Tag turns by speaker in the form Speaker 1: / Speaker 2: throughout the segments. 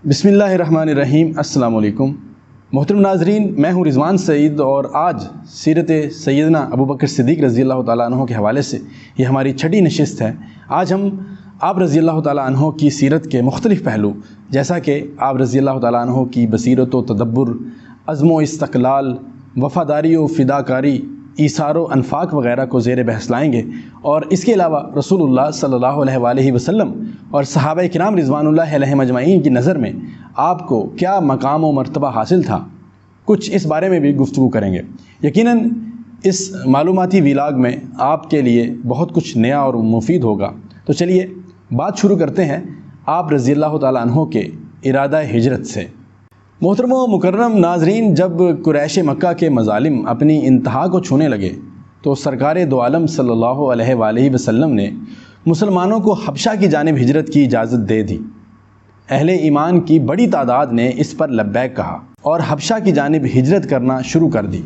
Speaker 1: بسم اللہ الرحمن الرحیم۔ السلام علیکم محترم ناظرین، میں ہوں رضوان سعید اور آج سیرت سیدنا ابوبکر صدیق رضی اللہ تعالیٰ عنہ کے حوالے سے یہ ہماری چھٹی نشست ہے۔ آج ہم آپ رضی اللہ تعالیٰ عنہ کی سیرت کے مختلف پہلو، جیسا کہ آپ رضی اللہ تعالیٰ عنہ کی بصیرت و تدبر، عزم و استقلال، وفاداری و فداکاری، ایثار و انفاق وغیرہ کو زیر بحث لائیں گے، اور اس کے علاوہ رسول اللہ صلی اللہ علیہ وآلہ وسلم اور صحابہ کرام رضوان اللہ علیہم اجمعین کی نظر میں آپ کو کیا مقام و مرتبہ حاصل تھا، کچھ اس بارے میں بھی گفتگو کریں گے۔ یقیناً اس معلوماتی ویلاگ میں آپ کے لیے بہت کچھ نیا اور مفید ہوگا۔ تو چلیے بات شروع کرتے ہیں آپ رضی اللہ تعالیٰ عنہ کے ارادہ ہجرت سے۔ محترم و مکرم ناظرین، جب قریش مکہ کے مظالم اپنی انتہا کو چھونے لگے تو سرکار دو عالم صلی اللہ علیہ وآلہ وسلم نے مسلمانوں کو حبشہ کی جانب ہجرت کی اجازت دے دی۔ اہل ایمان کی بڑی تعداد نے اس پر لبیک کہا اور حبشہ کی جانب ہجرت کرنا شروع کر دی۔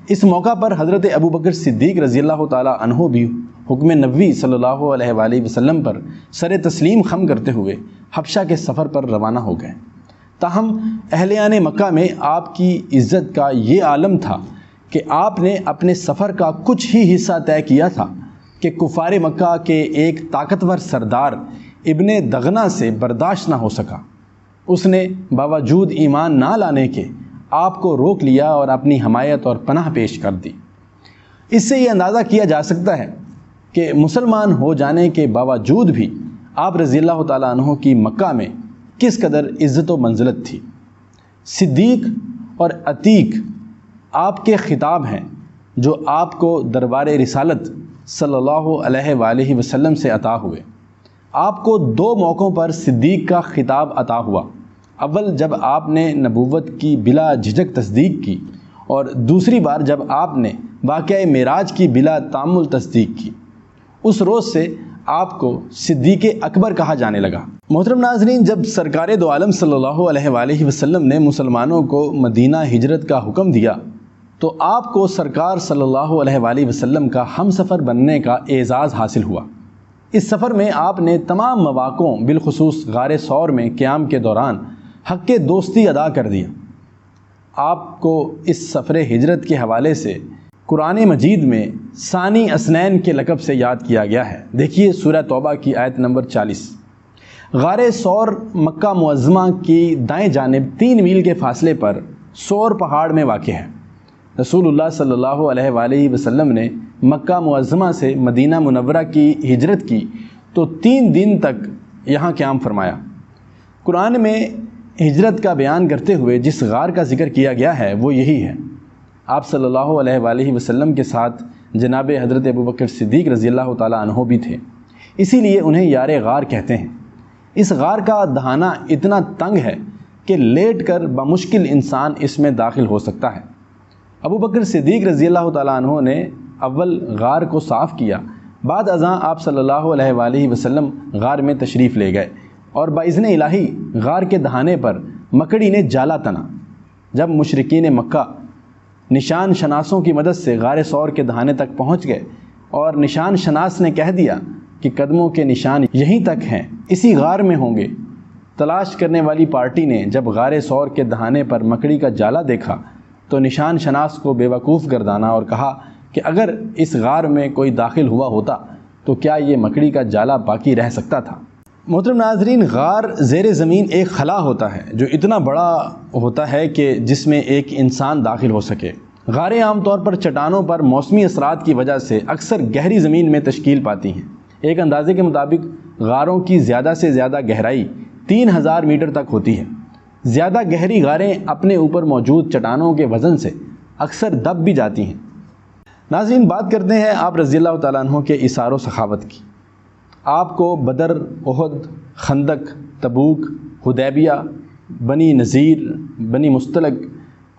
Speaker 1: اس موقع پر حضرت ابوبکر صدیق رضی اللہ تعالیٰ عنہ بھی حکم نبوی صلی اللہ علیہ وآلہ وسلم پر سر تسلیم خم کرتے ہوئے حبشہ کے سفر پر روانہ ہو گئے۔ تاہم اہلیان مکہ میں آپ کی عزت کا یہ عالم تھا کہ آپ نے اپنے سفر کا کچھ ہی حصہ طے کیا تھا کہ کفار مکہ کے ایک طاقتور سردار ابن دغنہ سے برداشت نہ ہو سکا۔ اس نے باوجود ایمان نہ لانے کے آپ کو روک لیا اور اپنی حمایت اور پناہ پیش کر دی۔ اس سے یہ اندازہ کیا جا سکتا ہے کہ مسلمان ہو جانے کے باوجود بھی آپ رضی اللہ تعالیٰ عنہ کی مکہ میں کس قدر عزت و منزلت تھی۔ صدیق اور عتیق آپ کے خطاب ہیں جو آپ کو دربار رسالت صلی اللہ علیہ وآلہ وسلم سے عطا ہوئے۔ آپ کو دو موقعوں پر صدیق کا خطاب عطا ہوا۔ اول جب آپ نے نبوت کی بلا جھجک تصدیق کی، اور دوسری بار جب آپ نے واقعہ معراج کی بلا تامل تصدیق کی۔ اس روز سے آپ کو صدیق اکبر کہا جانے لگا۔ محترم ناظرین، جب سرکار دو عالم صلی اللہ علیہ وآلہ وسلم نے مسلمانوں کو مدینہ ہجرت کا حکم دیا تو آپ کو سرکار صلی اللہ علیہ وآلہ وسلم کا ہم سفر بننے کا اعزاز حاصل ہوا۔ اس سفر میں آپ نے تمام مواقعوں بالخصوص غار ثور میں قیام کے دوران حق دوستی ادا کر دیا۔ آپ کو اس سفر ہجرت کے حوالے سے قرآن مجید میں ثانی اسنین کے لقب سے یاد کیا گیا ہے۔ دیکھیے سورہ توبہ کی آیت نمبر 40۔ غار ثور مکہ معظمہ کی دائیں جانب 3 میل کے فاصلے پر ثور پہاڑ میں واقع ہے۔ رسول اللہ صلی اللہ علیہ وآلہ وسلم نے مکہ معظمہ سے مدینہ منورہ کی ہجرت کی تو 3 دن تک یہاں قیام فرمایا۔ قرآن میں ہجرت کا بیان کرتے ہوئے جس غار کا ذکر کیا گیا ہے وہ یہی ہے۔ آپ صلی اللہ علیہ وآلہ وسلم کے ساتھ جناب حضرت ابوبکر صدیق رضی اللہ تعالیٰ عنہ بھی تھے، اسی لیے انہیں یار غار کہتے ہیں۔ اس غار کا دہانہ اتنا تنگ ہے کہ لیٹ کر بمشکل انسان اس میں داخل ہو سکتا ہے۔ ابوبکر صدیق رضی اللہ تعالیٰ عنہ نے اول غار کو صاف کیا، بعد ازاں آپ صلی اللہ علیہ وآلہ وسلم غار میں تشریف لے گئے اور باذن الہی غار کے دہانے پر مکڑی نے جالا تنا۔ جب مشرکین مکہ نشان شناسوں کی مدد سے غار ثور کے دہانے تک پہنچ گئے اور نشان شناس نے کہہ دیا کہ قدموں کے نشان یہیں تک ہیں، اسی غار میں ہوں گے، تلاش کرنے والی پارٹی نے جب غار ثور کے دہانے پر مکڑی کا جالا دیکھا تو نشان شناس کو بے وقوف گردانا اور کہا کہ اگر اس غار میں کوئی داخل ہوا ہوتا تو کیا یہ مکڑی کا جالا باقی رہ سکتا تھا۔ محترم ناظرین، غار زیر زمین ایک خلا ہوتا ہے جو اتنا بڑا ہوتا ہے کہ جس میں ایک انسان داخل ہو سکے۔ غاریں عام طور پر چٹانوں پر موسمی اثرات کی وجہ سے اکثر گہری زمین میں تشکیل پاتی ہیں۔ ایک اندازے کے مطابق غاروں کی زیادہ سے زیادہ گہرائی 3000 میٹر تک ہوتی ہے۔ زیادہ گہری غاریں اپنے اوپر موجود چٹانوں کے وزن سے اکثر دب بھی جاتی ہیں۔ ناظرین، بات کرتے ہیں آپ رضی اللہ تعالیٰ عنہ کے ایثار و سخاوت کی۔ آپ کو بدر، احد، خندق، تبوک، حدیبیہ، بنی نذیر، بنی مستلق،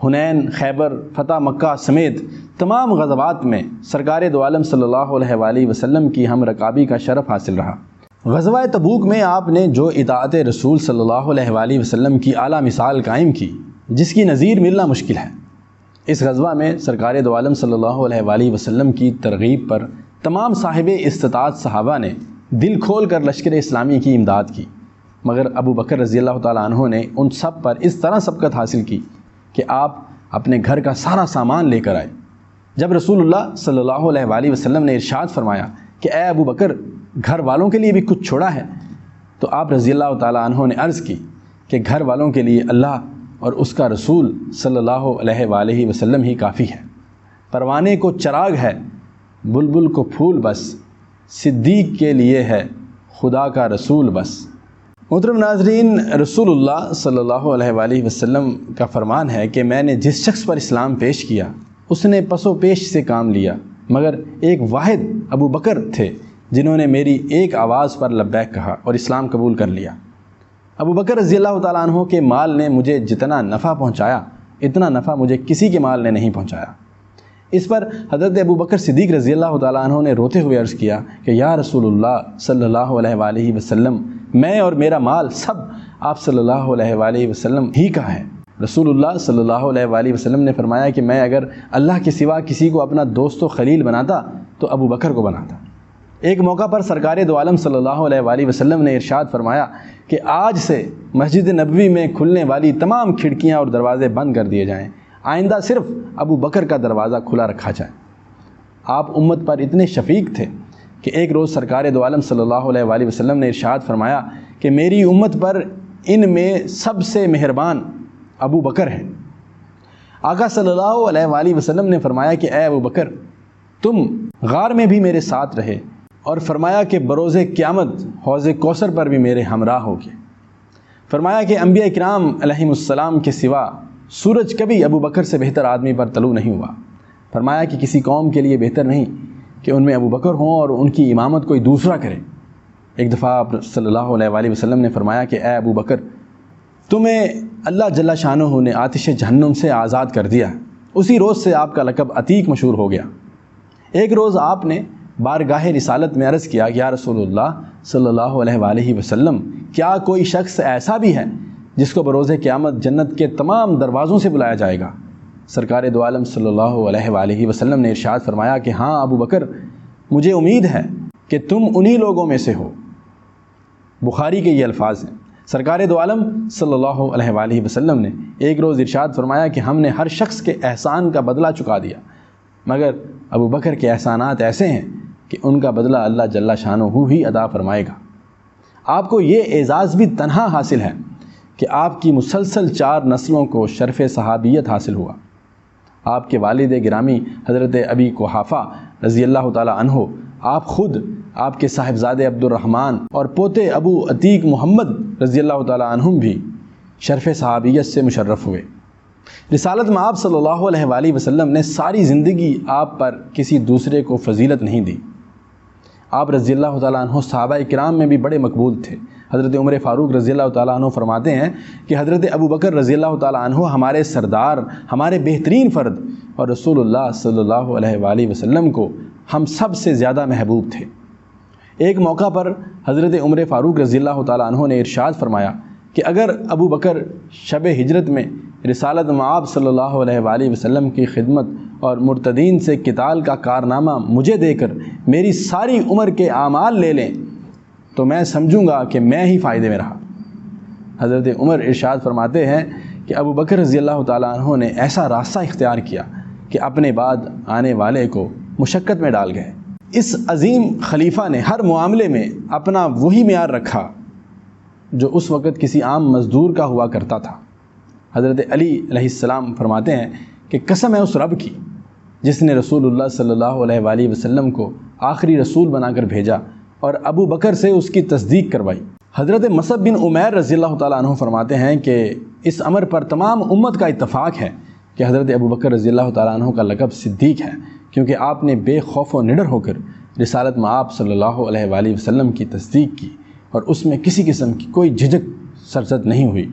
Speaker 1: حنین، خیبر، فتح مکہ سمیت تمام غزوات میں سرکار دو عالم صلی اللہ علیہ وآلہ وسلم کی ہم رکابی کا شرف حاصل رہا۔ غزوہ تبوک میں آپ نے جو اطاعت رسول صلی اللہ علیہ وآلہ وسلم کی اعلیٰ مثال قائم کی جس کی نظیر ملنا مشکل ہے۔ اس غزوہ میں سرکار دو عالم صلی اللہ علیہ وآلہ وسلم کی ترغیب پر تمام صاحب استطاعت صحابہ نے دل کھول کر لشکر اسلامی کی امداد کی۔ مگر ابو بکر رضی اللہ تعالیٰ عنہ نے ان سب پر اس طرح سبقت حاصل کی کہ آپ اپنے گھر کا سارا سامان لے کر آئے۔ جب رسول اللہ صلی اللہ علیہ وآلہ وسلم نے ارشاد فرمایا کہ اے ابو بکر، گھر والوں کے لیے بھی کچھ چھوڑا ہے، تو آپ رضی اللہ تعالیٰ عنہ نے عرض کی کہ گھر والوں کے لیے اللہ اور اس کا رسول صلی اللہ علیہ وآلہ وسلم ہی کافی ہے۔ پروانے کو چراغ ہے، بلبل کو پھول بس، صدیق کے لیے ہے خدا کا رسول بس۔ محترم ناظرین، رسول اللہ صلی اللہ علیہ وآلہ وسلم کا فرمان ہے کہ میں نے جس شخص پر اسلام پیش کیا اس نے پس و پیش سے کام لیا، مگر ایک واحد ابو بکر تھے جنہوں نے میری ایک آواز پر لبیک کہا اور اسلام قبول کر لیا۔ ابو بکر رضی اللہ تعالیٰ عنہ کے مال نے مجھے جتنا نفع پہنچایا اتنا نفع مجھے کسی کے مال نے نہیں پہنچایا۔ اس پر حضرت ابو بکر صدیق رضی اللہ تعالیٰ عنہ نے روتے ہوئے عرض کیا کہ یا رسول اللہ صلی اللہ علیہ وآلہ وسلم، میں اور میرا مال سب آپ صلی اللہ علیہ وآلہ وسلم ہی کا ہے۔ رسول اللہ صلی اللہ علیہ وآلہ وسلم نے فرمایا کہ میں اگر اللہ کے سوا کسی کو اپنا دوست و خلیل بناتا تو ابو بکر کو بناتا۔ ایک موقع پر سرکار دو عالم صلی اللہ علیہ وآلہ وسلم نے ارشاد فرمایا کہ آج سے مسجد نبوی میں کھلنے والی تمام کھڑکیاں اور دروازے بند کر دیے جائیں، آئندہ صرف ابو بکر کا دروازہ کھلا رکھا جائے۔ آپ امت پر اتنے شفیق تھے کہ ایک روز سرکار دو عالم صلی اللہ علیہ وآلہ وسلم نے ارشاد فرمایا کہ میری امت پر ان میں سب سے مہربان ابو بکر ہیں۔ آقا صلی اللہ علیہ وآلہ وسلم نے فرمایا کہ اے ابو بکر، تم غار میں بھی میرے ساتھ رہے، اور فرمایا کہ بروز قیامت حوض کوثر پر بھی میرے ہمراہ ہوگے۔ فرمایا کہ انبیاء کرام علیہم السلام کے سوا سورج کبھی ابو بکر سے بہتر آدمی پر طلوع نہیں ہوا۔ فرمایا کہ کسی قوم کے لیے بہتر نہیں کہ ان میں ابو بکر ہوں اور ان کی امامت کوئی دوسرا کرے۔ ایک دفعہ آپ صلی اللہ علیہ وآلہ وسلم نے فرمایا کہ اے ابو بکر، تمہیں اللہ جل شانہ نے آتش جہنم سے آزاد کر دیا۔ اسی روز سے آپ کا لقب عتیق مشہور ہو گیا۔ ایک روز آپ نے بارگاہ رسالت میں عرض کیا کہ یا رسول اللہ صلی اللہ علیہ وآلہ وسلم، کیا کوئی شخص ایسا بھی ہے جس کو بروز قیامت جنت کے تمام دروازوں سے بلایا جائے گا؟ سرکار دو عالم صلی اللہ علیہ وآلہ وسلم نے ارشاد فرمایا کہ ہاں ابو بکر، مجھے امید ہے کہ تم انہی لوگوں میں سے ہو۔ بخاری کے یہ الفاظ ہیں۔ سرکار دو عالم صلی اللہ علیہ وآلہ وسلم نے ایک روز ارشاد فرمایا کہ ہم نے ہر شخص کے احسان کا بدلہ چکا دیا، مگر ابو بکر کے احسانات ایسے ہیں کہ ان کا بدلہ اللہ جل شانہ ہی ادا فرمائے گا۔ آپ کو یہ اعزاز بھی تنہا حاصل ہے کہ آپ کی مسلسل 4 نسلوں کو شرف صحابیت حاصل ہوا۔ آپ کے والد گرامی حضرت ابی قحافہ رضی اللہ تعالیٰ عنہ، آپ خود، آپ کے صاحبزادے عبد الرحمن اور پوتے ابو عتیق محمد رضی اللہ تعالیٰ عنہم بھی شرف صحابیت سے مشرف ہوئے۔ رسالت میں آپ صلی اللہ علیہ وآلہ وسلم نے ساری زندگی آپ پر کسی دوسرے کو فضیلت نہیں دی۔ آپ رضی اللہ تعالیٰ عنہ صحابہ کرام میں بھی بڑے مقبول تھے۔ حضرت عمر فاروق رضی اللہ تعالیٰ عنہ فرماتے ہیں کہ حضرت ابو بکر رضی اللہ تعالیٰ عنہ ہمارے سردار، ہمارے بہترین فرد، اور رسول اللہ صلی اللہ علیہ وآلہ وسلم کو ہم سب سے زیادہ محبوب تھے۔ ایک موقع پر حضرت عمر فاروق رضی اللہ تعالیٰ عنہ نے ارشاد فرمایا کہ اگر ابو بکر شب ہجرت میں رسالت مآب صلی اللہ علیہ وآلہ وسلم کی خدمت اور مرتدین سے قتال کا کارنامہ مجھے دے کر میری ساری عمر کے اعمال لے لیں تو میں سمجھوں گا کہ میں ہی فائدے میں رہا۔ حضرت عمر ارشاد فرماتے ہیں کہ ابو بکر رضی اللہ تعالیٰ عنہ نے ایسا راستہ اختیار کیا کہ اپنے بعد آنے والے کو مشقت میں ڈال گئے۔ اس عظیم خلیفہ نے ہر معاملے میں اپنا وہی معیار رکھا جو اس وقت کسی عام مزدور کا ہوا کرتا تھا۔ حضرت علی علیہ السلام فرماتے ہیں کہ قسم ہے اس رب کی جس نے رسول اللہ صلی اللہ علیہ وآلہ وسلم کو آخری رسول بنا کر بھیجا اور ابو بکر سے اس کی تصدیق کروائی۔ حضرت مصعب بن عمیر رضی اللہ تعالیٰ عنہ فرماتے ہیں کہ اس امر پر تمام امت کا اتفاق ہے کہ حضرت ابو بکر رضی اللہ تعالیٰ عنہ کا لقب صدیق ہے، کیونکہ آپ نے بے خوف و نڈر ہو کر رسالت مآب صلی اللہ علیہ وآلہ وسلم کی تصدیق کی اور اس میں کسی قسم کی کوئی جھجک سرزد نہیں ہوئی۔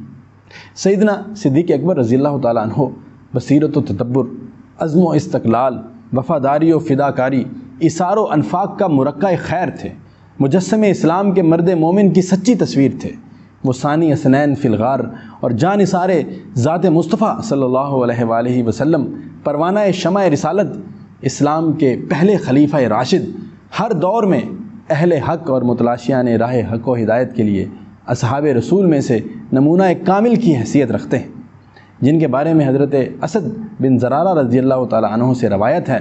Speaker 1: سیدنا صدیق اکبر رضی اللہ تعالیٰ عنہ بصیرت و تدبر، عزم و استقلال، وفاداری و فداکاری، ایثار و انفاق کا مرقع خیر تھے، مجسم اسلام کے مرد مومن کی سچی تصویر تھے۔ وہ ثانی اسنین فی الغار اور جانثار ذات مصطفیٰ صلی اللہ علیہ وآلہ وسلم، پروانہ شمع رسالت، اسلام کے پہلے خلیفہ راشد، ہر دور میں اہل حق اور متلاشیان راہ حق و ہدایت کے لیے اصحاب رسول میں سے نمونہ کامل کی حیثیت رکھتے ہیں، جن کے بارے میں حضرت اسد بن زرارہ رضی اللہ تعالیٰ عنہ سے روایت ہے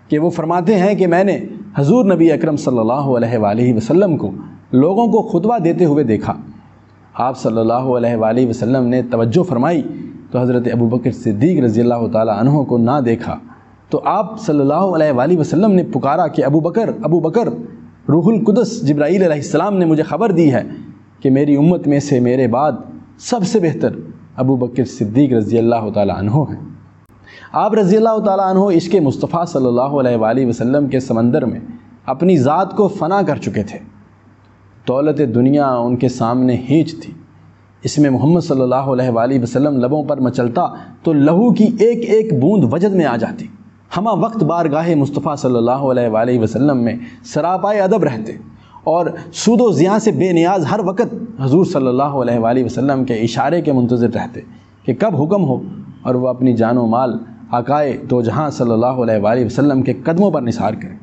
Speaker 1: کہ وہ فرماتے ہیں کہ میں نے حضور نبی اکرم صلی اللہ علیہ وآلہ وسلم کو لوگوں کو خطبہ دیتے ہوئے دیکھا۔ آپ صلی اللہ علیہ وآلہ وسلم نے توجہ فرمائی تو حضرت ابوبکر صدیق رضی اللہ تعالیٰ عنہ کو نہ دیکھا، تو آپ صلی اللہ علیہ وآلہ وسلم نے پکارا کہ ابو بکر ابو بکر، روح القدس جبرائیل علیہ السلام نے مجھے خبر دی ہے کہ میری امت میں سے میرے بعد سب سے بہتر ابو بکر صدیق رضی اللہ تعالیٰ عنہ ہیں۔ آپ رضی اللہ تعالیٰ عنہ عشق مصطفیٰ صلی اللہ علیہ وآلہ وسلم کے سمندر میں اپنی ذات کو فنا کر چکے تھے۔ دولت دنیا ان کے سامنے ہیچ تھی، اس میں محمد صلی اللہ علیہ وآلہ وسلم لبوں پر مچلتا تو لہو کی ایک ایک بوند وجد میں آ جاتی۔ ہمہ وقت بارگاہ مصطفیٰ صلی اللہ علیہ وآلہ وسلم میں سراپائے ادب رہتے اور سود و زیاں سے بے نیاز ہر وقت حضور صلی اللہ علیہ وآلہ وسلم کے اشارے کے منتظر رہتے کہ کب حکم ہو اور وہ اپنی جان و مال آقائے دو جہاں صلی اللہ علیہ وآلہ وسلم کے قدموں پر نثار کریں۔